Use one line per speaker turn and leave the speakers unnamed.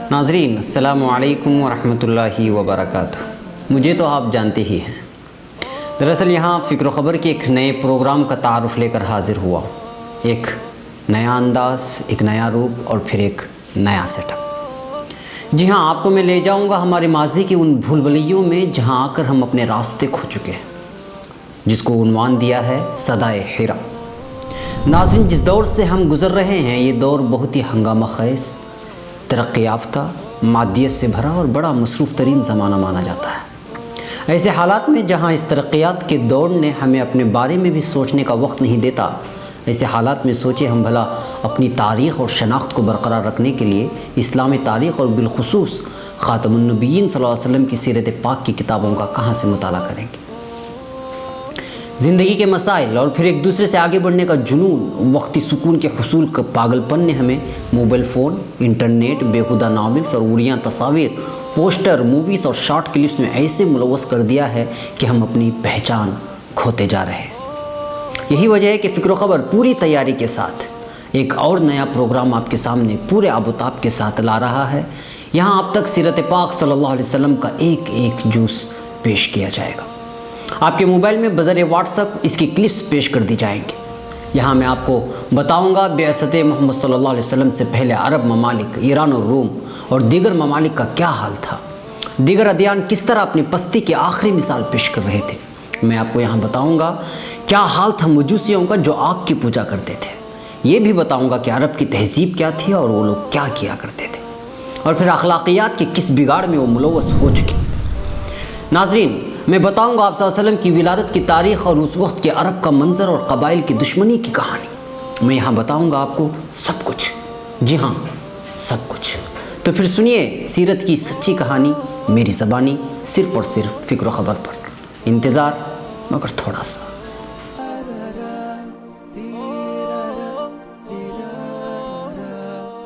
नाज़रीन अस्सलामु अलैकुम वरहमतुल्लाहि वबरकातुहू। मुझे तो आप जानते ही हैं। दरअसल यहाँ फ़िक्र ख़बर के एक नए प्रोग्राम का तारुफ़ लेकर हाज़िर हुआ। एक नया अंदाज़, एक नया रूप और फिर एक नया सेटअप। जी हाँ, आपको मैं ले जाऊँगा हमारे माज़ी की उन भूलभुलैयों में जहाँ आकर हम अपने रास्ते खो चुके हैं, जिसको उन्वान दिया है सदाए हिरा। नाज़रीन, जिस दौर से हम गुज़र रहे हैं ये दौर बहुत ही हंगामा ख़ेज़, तरक्की याफ्ता, मादियत से भरा और बड़ा मसरूफ़ तरीन ज़माना माना जाता है। ऐसे हालात में जहाँ इस तरक्यात के दौर ने हमें अपने बारे में भी सोचने का वक्त नहीं देता, ऐसे हालात में सोचे हम भला अपनी तारीख़ और शनाख्त को बरकरार रखने के लिए इस्लामी तारीख़ और बिलखुसूस ख़ातमुन नबिय्यीन सल्लल्लाहु अलैहि वसल्लम की सीरत पाक की किताबों का कहाँ से मुताला करेंगे। ज़िंदगी के मसाइल और फिर एक दूसरे से आगे बढ़ने का जुनून, वक्ती सुकून के हुसूल का पागलपन ने हमें मोबाइल फ़ोन, इंटरनेट, बेहुदा नावल्स और उड़ियाँ तस्वीर, पोस्टर, मूवीज़ और शॉर्ट क्लिप्स में ऐसे मुलव्वस कर दिया है कि हम अपनी पहचान खोते जा रहे हैं। यही वजह है कि फ़िक्र ख़बर पूरी तैयारी के साथ एक और नया प्रोग्राम आपके सामने पूरे आबोताब के साथ ला रहा है। यहाँ अब तक सीरत पाक सल्लल्लाहु अलैहि वसल्लम का एक एक जूस पेश किया जाएगा। आपके मोबाइल में बज़र व्हाट्सएप इसकी क्लिप्स पेश कर दी जाएंगी। यहाँ मैं आपको बताऊँगा बिअसत मोहम्मद सल्लल्लाहु अलैहि वसल्लम से पहले अरब ममालिक, ईरान और रोम और दीगर ममालिक का क्या हाल था, दीगर अदियान किस तरह अपनी पस्ती की आखिरी मिसाल पेश कर रहे थे। मैं आपको यहाँ बताऊँगा क्या हाल था मजूसियों का जो आग की पूजा करते थे। ये भी बताऊँगा कि अरब की तहज़ीब क्या थी और वो लोग क्या किया करते थे, और फिर अखलाकियात के किस बिगाड़ में वो मुलव्वस हो चुके। नाज़रीन, मैं बताऊंगा आप सल्लल्लाहु अलैहि वसल्लम की विलादत की तारीख़ और उस वक्त के अरब का मंज़र और कबाइल की दुश्मनी की कहानी। मैं यहाँ बताऊंगा आपको सब कुछ, जी हाँ सब कुछ। तो फिर सुनिए सीरत की सच्ची कहानी मेरी ज़बानी, सिर्फ़ और सिर्फ फ़िक्र ख़बर पर। इंतज़ार मगर थोड़ा सा।